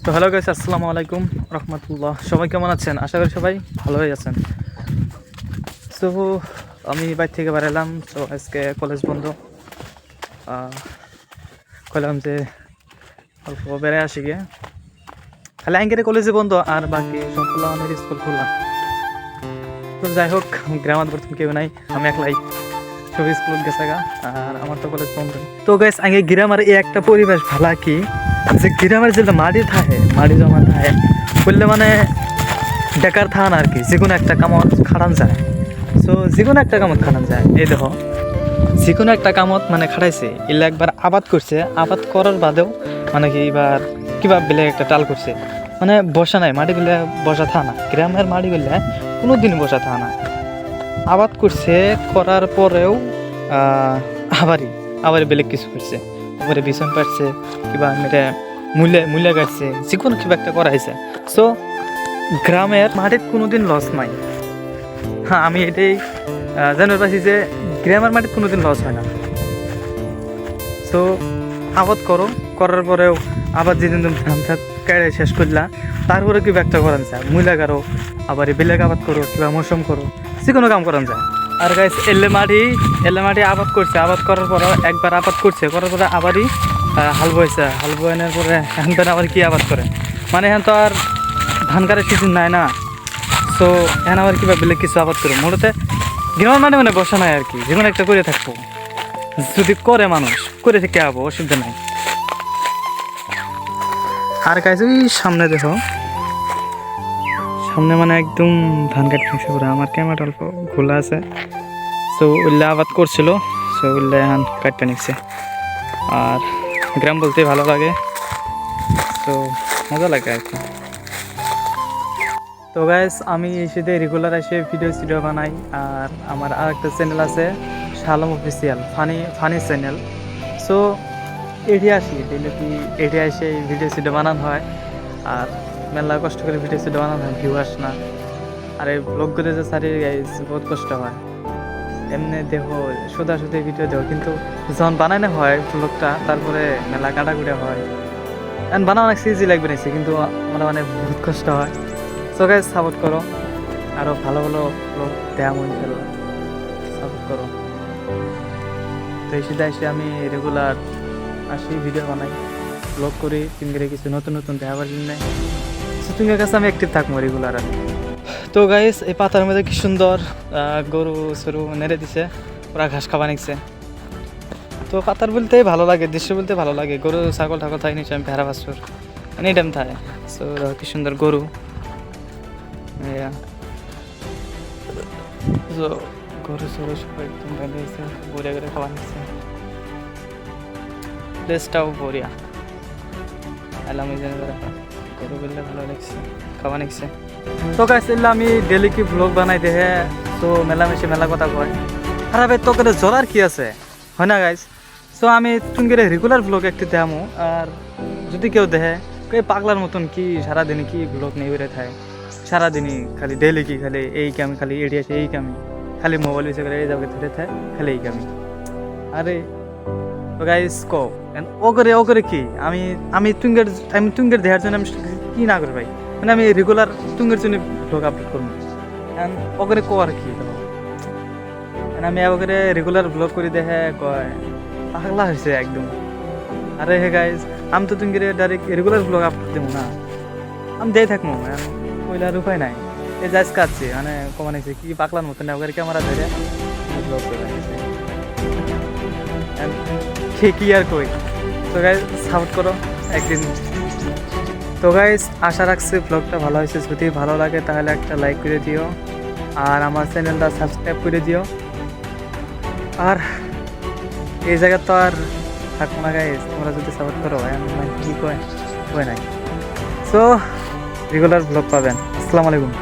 তো hello guys, আসসালামু আলাইকুম রহমতুল্লাহ। সবাই কেমন আছেন? আশা করি সবাই ভালোই আছেন। তো আমি বাইর থেকে বেরালাম। তো আজকে কলেজ বন্ধ। কইলাম যে অল্প বেড়ে আসি গিয়ে, খালি আঙ্কেরে কলেজে বন্ধ আর বাকি সবগুলো আমাদের স্কুল খোলা। তো যাই হোক, গ্রামার প্রথম কেউ নাই, আমি একলাই সব স্কুল গেছে গা, আর আমার তো কলেজ বন্ধ। তো গাইস, আগে গ্রামের এই একটা পরিবেশ ভালো কি, যে গ্রামের যেটা মাটি থাকে, মাটি জমা থাকে বললে মানে বেকার থান আর কি, যে কোনো একটা কামত খাটান যায়। সো যে কোনো একটা কামত খাটান যায়। এই দেখো, যে কোনো একটা কামত মানে খাটাইছে, এলে একবার আবাদ করছে, আবাদ করার বাদেও মানে কি এবার কিবা বেলেগ একটা টাল করছে, মানে বসা নাই, মাটি গুলো বসা থা না, গ্রামের মাটি গুলো কোনোদিন বসা থা না। আবাদ করছে, করার পরেও আবারই আবারই বেলেগ কিছু করছে, উপরে বিছন পাচ্ছে, কিবা মেরে মূল্যে কাটছে, যে কোনো কিবা একটা করাইছে। সো গ্রামের মাটির কোনোদিন লস নাই। হ্যাঁ, আমি এটাই জানার পারছি যে গ্রামের মাটির কোনোদিন লস হয় না। সো আবাদ করো, করার পরেও আবার যেদিন তুমি ধান কেড়ে শেষ করলা, তারপরে কিবা একটা করান যায়, মূলা গাড়ো, আবার বেলেগ আবাদ করো, কিবা মৌসুম করো, যে কোনো কাম করান যায়। আর গাইস, এলে মাটি আবাদ করছে, আবাদ করার পর একবার আবাদ করছে, করার পরে আবারই হাল বইছে, হাল বয়ানোর পরে এখন আবার কি আবাদ করে, মানে এখন তো আর ধান কাটার সিজন নাই না। সো এখন আবার কিবা বেলেগ কিছু আবাদ করে, মূলত গ্রামের মাঠে মানে বসা নাই আর কি, যে কোনো একটা করে থাকবো, যদি করে মানুষ করে থেকে আবো, অসুবিধা নাই। আর কাছে ওই সামনে দেখো, সামনে মানে একদম ধান কাটতে পুরো, আমার ক্যামেরা অল্প খোলা আছে। সো উল্লা আবাদ করছিল, সো উল্লা এখন কাটতে নিচ্ছে। আর গ্রাম বলতে ভালো লাগে, তো মজা লাগে আর কি। তো গাইস, আমি এই সাথে রেগুলার এসে ভিডিও বানাই, আর আমার আর একটা চ্যানেল আছে শালম অফিসিয়াল, ফানি চ্যানেল। সো এটি আসি ডেলি, কি এটি এসে ভিডিও বানানো হয়, আর মেলা কষ্ট করে ভিডিও বানানো হয়, ভিউ আস না। আর এই ব্লগগুলো যে সারি গাইস, বহুত কষ্ট হয়। এমনি দেখো সোজাসুজি ভিডিও দেখো, কিন্তু যখন বানানো হয় ব্লগটা, তারপরে মেলা কাটাকুটা হয়, এখন বানানো অনেক সিজি লাগবে নিচ্ছে, কিন্তু আমার মানে বহুত কষ্ট হয়। সো গাইস, সাপোর্ট করো, আরও ভালো ভালো ব্লগ দেওয়া মন খেলো, সাপোর্ট করো। তো এই সিধা এসে আমি রেগুলার আসি, ভিডিও বানাই, ব্লগ করি, তিনগেরে কিছু নতুন নতুন দেখাবার জন্য। সো তোমার কাছে আমি অ্যাক্টিভ থাকবো রেগুলার আর। তো গাইস, এই পাতার মধ্যে কি সুন্দর গরু সরু নেড়ে দিছে, ওরা ঘাস খাওয়া নিচ্ছে। তো পাতার বলতে ভালো লাগে, দৃশ্য বলতে ভালো লাগে, গরু ছাগল ঠাকুর থাকে নিচে, আমি ভেড়া বাছুর এনি টাইম থাকে। সো কি সুন্দর গরু, গরু সরু সব একদম বেঁধে দিয়েছে, বড়িয়া করে খাওয়া নিচ্ছে, প্লেসটাও বড়িয়া। এলাম এই জন্য গরু বললে ভালো লাগছে, খাওয়া নিচ্ছে। তো গাইস, আমি ডেলি কি ব্লগ বানাই দেহে, তো মেলামেশে মেলা কথা কয়, খারাপ তো করে জ্বলার কি আছে, হয় না গাইস? সো আমি তুমি রেগুলার ব্লগ একটি দেখামো, আর যদি কেউ দেখে এই পাগলার মতন কি সারাদিনে কি ব্লগ নিয়ে বেড়ে থাকে, সারাদিনই খালি ডেলি কি খালি এই কামি, খালি এটি আছে এই কামি, খালি মোবাইল বিষয় করে এই যাবে ধরে থাকে, খালি এই কামি। আরে তো গাইস কো, ও করে কি, আমি তুঙ্গের দেখার জন্য আমি কি না করি ভাই, মানে আমি রেগুলার তুঙ্গের জন্য ব্লগ আপলোড করবো, ও করে কো আর কি। আমি ওকে রেগুলার ব্লগ করে দেখে কয় পাগলা হয়েছে একদম। আরে হে গাইস, আমি তো তুমি ডাইরেক্ট রেগুলার ব্লগ আপলোড দেবো না, আমি দিয়ে থাকবো, কইলার উপায় নাই। এই যাইজ কাটছি মানে কমানিছে কি পাগলার মতো না, ওকে ক্যামেরা ধরে ব্লগ করে কি আর কই। তো গাইস, সাপোর্ট করো একদিন। তো গাইস, আশা রাখছি ব্লগটা ভালো হয়েছে, যদি ভালো লাগে তাহলে একটা লাইক করে দিও, আর আমার চ্যানেলটা সাবস্ক্রাইব করে দিও। আর এই জায়গা তো আর থাকবো না গাইস, তোমরা যদি সাপোর্ট করো, আমি কি কয় নাই। সো রেগুলার ব্লগ পাবেন। আসসালামু আলাইকুম।